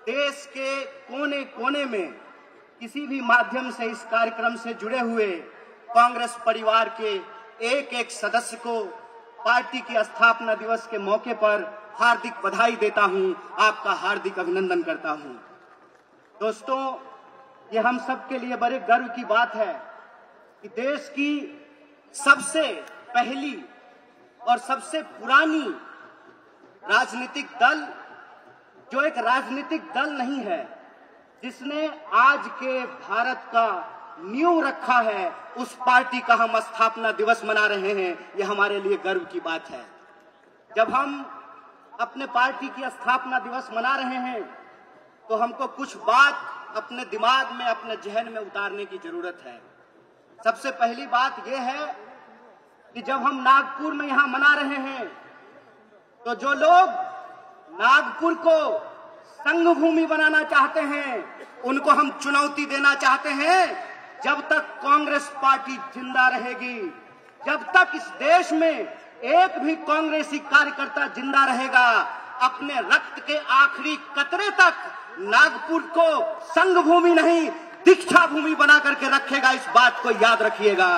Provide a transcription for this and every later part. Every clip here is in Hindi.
देश के कोने कोने में किसी भी माध्यम से इस कार्यक्रम से जुड़े हुए कांग्रेस परिवार के एक एक सदस्य को पार्टी की स्थापना दिवस के मौके पर हार्दिक बधाई देता हूं, आपका हार्दिक अभिनंदन करता हूं। दोस्तों, ये हम सब के लिए बड़े गर्व की बात है कि देश की सबसे पहली और सबसे पुरानी राजनीतिक दल, जो एक राजनीतिक दल नहीं है, जिसने आज के भारत का नींव रखा है, उस पार्टी का हम स्थापना दिवस मना रहे हैं। ये हमारे लिए गर्व की बात है। जब हम अपने पार्टी की स्थापना दिवस मना रहे हैं तो हमको कुछ बात अपने दिमाग में, अपने जहन में उतारने की जरूरत है। सबसे पहली बात यह है कि जब हम नागपुर में यहां मना रहे हैं तो जो लोग नागपुर को संघ भूमि बनाना चाहते हैं, उनको हम चुनौती देना चाहते हैं। जब तक कांग्रेस पार्टी जिंदा रहेगी, जब तक इस देश में एक भी कांग्रेसी कार्यकर्ता जिंदा रहेगा, अपने रक्त के आखिरी कतरे तक नागपुर को संघ भूमि नहीं, दीक्षा भूमि बना करके रखेगा। इस बात को याद रखिएगा।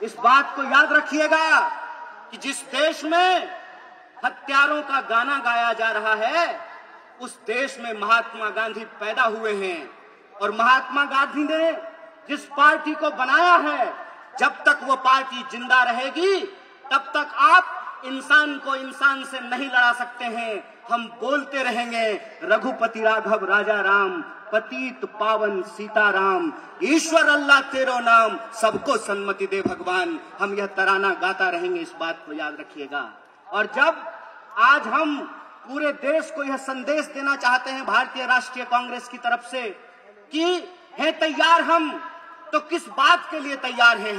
इस बात को याद रखिएगा कि जिस देश में हत्यारों का गाना गाया जा रहा है, उस देश में महात्मा गांधी पैदा हुए हैं। और महात्मा गांधी ने जिस पार्टी को बनाया है, जब तक वो पार्टी जिंदा रहेगी, तब तक आप इंसान को इंसान से नहीं लड़ा सकते हैं। हम बोलते रहेंगे, रघुपति राघव राजा राम, पतित पावन सीताराम, ईश्वर अल्लाह तेरो नाम, सबको सन्मति दे भगवान। हम यह तराना गाता रहेंगे, इस बात को याद रखिएगा। और जब आज हम पूरे देश को यह संदेश देना चाहते हैं भारतीय राष्ट्रीय कांग्रेस की तरफ से कि हैं तैयार हम, तो किस बात के लिए तैयार हैं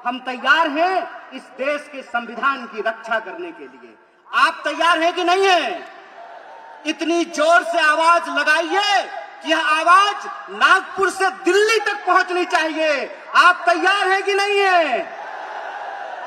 हम तैयार हैं इस देश के संविधान की रक्षा करने के लिए। आप तैयार हैं कि नहीं है? इतनी जोर से आवाज लगाइए कि यह आवाज नागपुर से दिल्ली तक पहुंचनी चाहिए। आप तैयार हैं कि नहीं है?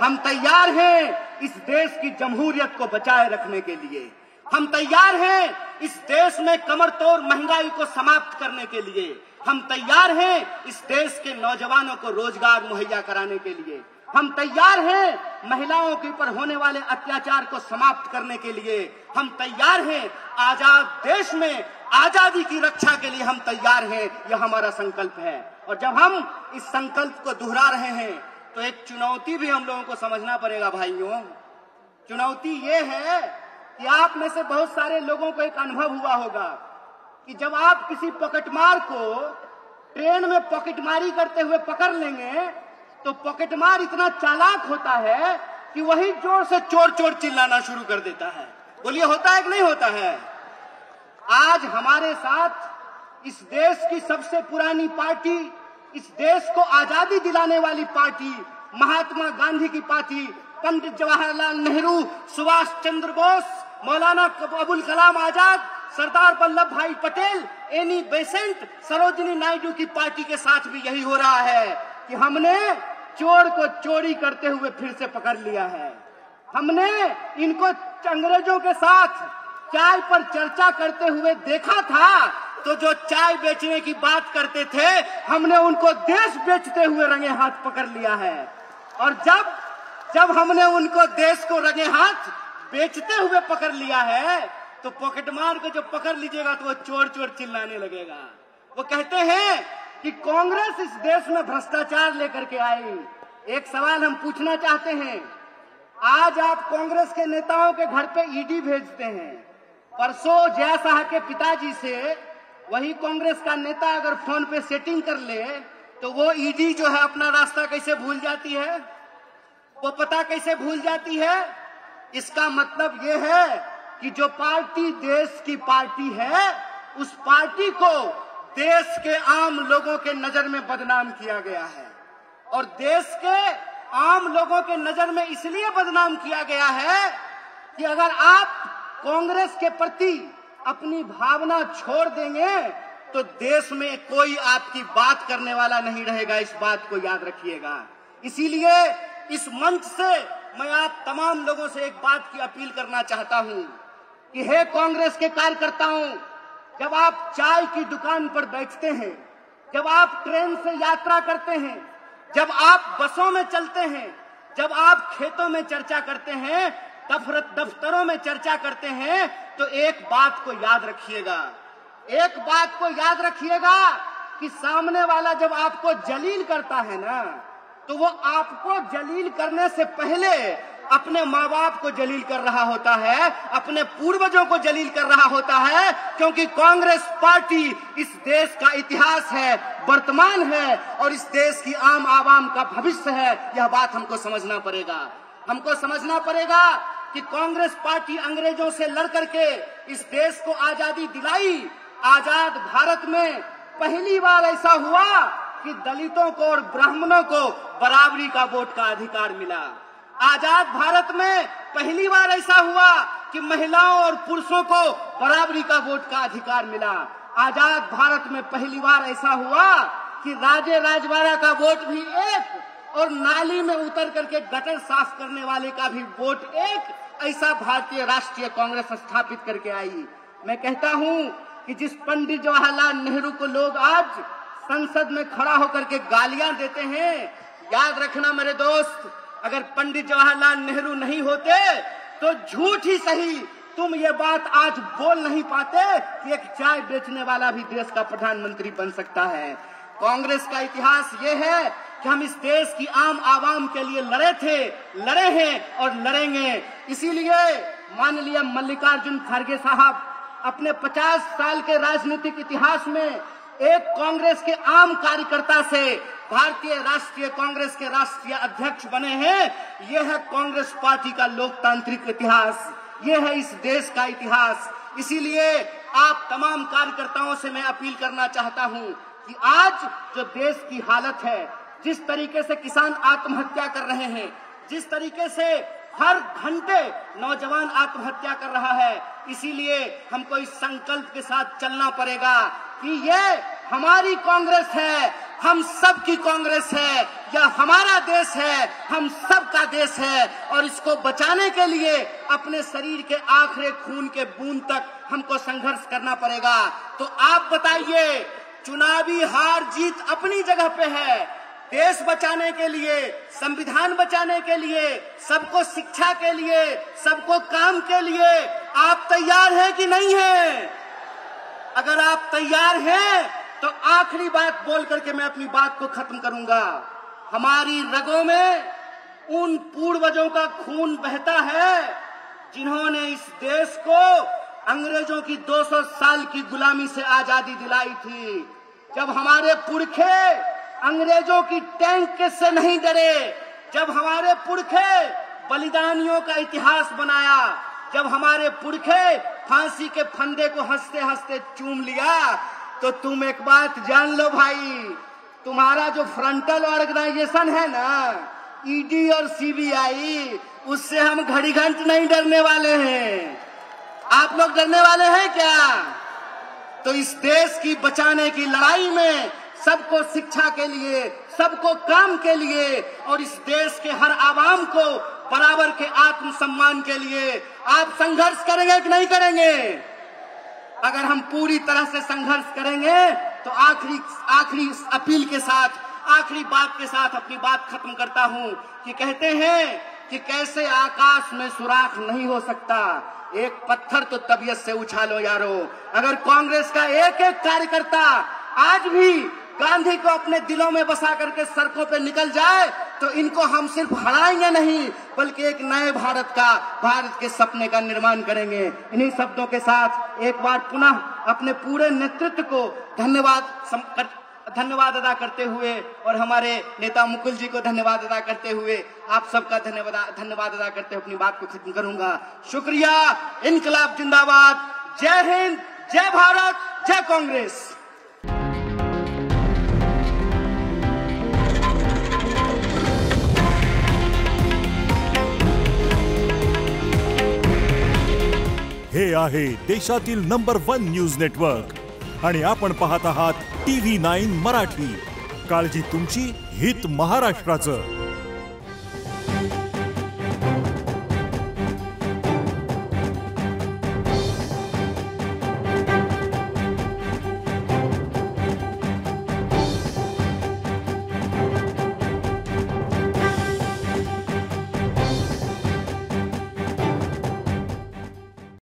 हम तैयार हैं इस देश की जमहूरियत को बचाए रखने के लिए। हम तैयार हैं इस देश में कमर तोड़ महंगाई को समाप्त करने के लिए। हम तैयार हैं इस देश के नौजवानों को रोजगार मुहैया कराने के लिए। हम तैयार हैं महिलाओं के ऊपर होने वाले अत्याचार को समाप्त करने के लिए। हम तैयार हैं आजाद देश में आजादी की रक्षा के लिए। हम तैयार हैं, यह हमारा संकल्प है। और जब हम इस संकल्प को दोहरा रहे हैं तो एक चुनौती भी हम लोगों को समझना पड़ेगा भाइयों। चुनौती ये है कि आप में से बहुत सारे लोगों को एक अनुभव हुआ होगा कि जब आप किसी पॉकेटमार को ट्रेन में पॉकेटमारी करते हुए पकड़ लेंगे तो पॉकेटमार इतना चालाक होता है कि वही जोर से चोर चोर चिल्लाना शुरू कर देता है। बोलिए, होता है कि नहीं होता है? आज हमारे साथ इस देश की सबसे पुरानी पार्टी, इस देश को आजादी दिलाने वाली पार्टी, महात्मा गांधी की पार्टी, पंडित जवाहरलाल नेहरू, सुभाष चंद्र बोस, मौलाना अबुल कलाम आजाद, सरदार वल्लभ भाई पटेल, एनी बेसेंट, सरोजिनी नायडू की पार्टी के साथ भी यही हो रहा है कि हमने चोर को चोरी करते हुए फिर से पकड़ लिया है। हमने इनको अंग्रेजों के साथ चाय पर चर्चा करते हुए देखा था, तो जो चाय बेचने की बात करते थे, हमने उनको देश बेचते हुए रंगे हाथ पकड़ लिया है। और जब हमने उनको देश को रंगे हाथ बेचते हुए पकड़ लिया है, तो पॉकेटमार को जब पकड़ लीजिएगा तो वो चोर चोर चिल्लाने लगेगा। वो कहते हैं कि कांग्रेस इस देश में भ्रष्टाचार लेकर के आई। एक सवाल हम पूछना चाहते हैं, आज आप कांग्रेस के नेताओं के घर पे ईडी भेजते हैं। परसों जया शाह के पिताजी से वही कांग्रेस का नेता अगर फोन पे सेटिंग कर ले तो वो ईडी जो है अपना रास्ता कैसे भूल जाती है, वो पता कैसे भूल जाती है। इसका मतलब ये है कि जो पार्टी देश की पार्टी है, उस पार्टी को देश के आम लोगों के नजर में बदनाम किया गया है। और देश के आम लोगों के नजर में इसलिए बदनाम किया गया है कि अगर आप कांग्रेस के प्रति अपनी भावना छोड़ देंगे तो देश में कोई आपकी बात करने वाला नहीं रहेगा। इस बात को याद रखिएगा। इसीलिए इस मंच से मैं आप तमाम लोगों से एक बात की अपील करना चाहता हूं कि हे कांग्रेस के कार्यकर्ताओं, जब आप चाय की दुकान पर बैठते हैं, जब आप ट्रेन से यात्रा करते हैं, जब आप बसों में चलते हैं, जब आप खेतों में चर्चा करते हैं, दफ्तरों में चर्चा करते हैं, तो एक बात को याद रखिएगा, एक बात को याद रखिएगा कि सामने वाला जब आपको जलील करता है ना, तो वो आपको जलील करने से पहले अपने माँ बाप को जलील कर रहा होता है, अपने पूर्वजों को जलील कर रहा होता है, क्योंकि कांग्रेस पार्टी इस देश का इतिहास है, वर्तमान है और इस देश की आम आवाम का भविष्य है। यह बात हमको समझना पड़ेगा। हमको समझना पड़ेगा कि कांग्रेस पार्टी अंग्रेजों से लड़ करके इस देश को आजादी दिलाई। आजाद भारत में पहली बार ऐसा हुआ कि दलितों को और ब्राह्मणों को बराबरी का वोट का अधिकार मिला। आजाद भारत में पहली बार ऐसा हुआ कि महिलाओं और पुरुषों को बराबरी का वोट का अधिकार मिला। आजाद भारत में पहली बार ऐसा हुआ कि राजे राजवाड़ा का वोट भी एक और नाली में उतर करके गटर साफ करने वाले का भी वोट एक, ऐसा भारतीय राष्ट्रीय कांग्रेस स्थापित करके आई। मैं कहता हूं कि जिस पंडित जवाहरलाल नेहरू को लोग आज संसद में खड़ा होकर के गालियां देते हैं, याद रखना मेरे दोस्त, अगर पंडित जवाहरलाल नेहरू नहीं होते तो झूठ ही सही तुम ये बात आज बोल नहीं पाते कि एक चाय बेचने वाला भी देश का प्रधानमंत्री बन सकता है। कांग्रेस का इतिहास ये है कि हम इस देश की आम आवाम के लिए लड़े थे, लड़े हैं और लड़ेंगे। इसीलिए माननीय मल्लिकार्जुन खड़गे साहब अपने 50 साल के राजनीतिक इतिहास में एक कांग्रेस के आम कार्यकर्ता से भारतीय राष्ट्रीय कांग्रेस के राष्ट्रीय अध्यक्ष बने हैं। यह है कांग्रेस पार्टी का लोकतांत्रिक इतिहास, यह है इस देश का इतिहास। इसीलिए आप तमाम कार्यकर्ताओं से मैं अपील करना चाहता हूं कि आज जो देश की हालत है, जिस तरीके से किसान आत्महत्या कर रहे हैं, जिस तरीके से हर घंटे नौजवान आत्महत्या कर रहा है, इसीलिए हमको इस संकल्प के साथ चलना पड़ेगा कि ये हमारी कांग्रेस है, हम सब की कांग्रेस है, यह हमारा देश है, हम सब का देश है और इसको बचाने के लिए अपने शरीर के आखिरी खून के बूंद तक हमको संघर्ष करना पड़ेगा। तो आप बताइए, चुनावी हार जीत अपनी जगह पे है, देश बचाने के लिए, संविधान बचाने के लिए, सबको शिक्षा के लिए, सबको काम के लिए आप तैयार हैं कि नहीं हैं? अगर आप तैयार हैं तो आखिरी बात बोल करके मैं अपनी बात को खत्म करूंगा। हमारी रगों में उन पूर्वजों का खून बहता है जिन्होंने इस देश को अंग्रेजों की 200 साल की गुलामी से आजादी दिलाई थी। जब हमारे पुरखे अंग्रेजों की टैंक से नहीं डरे, जब हमारे पुरखे बलिदानियों का इतिहास बनाया, जब हमारे पुरखे फांसी के फंदे को हंसते हंसते चूम लिया, तो तुम एक बात जान लो भाई, तुम्हारा जो फ्रंटल ऑर्गेनाइजेशन है ना, ईडी और सीबीआई, उससे हम घड़ी घंट नहीं डरने वाले हैं। आप लोग डरने वाले हैं क्या? तो इस देश की बचाने की लड़ाई में सबको शिक्षा के लिए, सबको काम के लिए और इस देश के हर आवाम को बराबर के आत्मसम्मान के लिए आप संघर्ष करेंगे कि नहीं करेंगे? अगर हम पूरी तरह से संघर्ष करेंगे तो आखिरी अपील के साथ, आखिरी बात के साथ अपनी बात खत्म करता हूं कि कहते हैं कि कैसे आकाश में सुराख नहीं हो सकता, एक पत्थर तो तबीयत से उछालो यारो। अगर कांग्रेस का एक एक कार्यकर्ता आज भी गांधी को अपने दिलों में बसा करके सड़कों पे निकल जाए तो इनको हम सिर्फ हराएंगे नहीं बल्कि एक नए भारत के सपने का निर्माण करेंगे। इन्हीं शब्दों के साथ एक बार पुनः अपने पूरे नेतृत्व को धन्यवाद अदा करते हुए और हमारे नेता मुकुल जी को धन्यवाद अदा करते हुए आप सबका धन्यवाद अदा करते हुए अपनी बात को खत्म करूंगा। शुक्रिया। इनकलाब जिंदाबाद। जय हिंद, जय भारत, जय कांग्रेस। हे आहे देशातील नंबर 1 न्यूज नेटवर्क आणि आपण पाहत आहात TV9 मराठी। काळजी तुमची, हित महाराष्ट्राचं।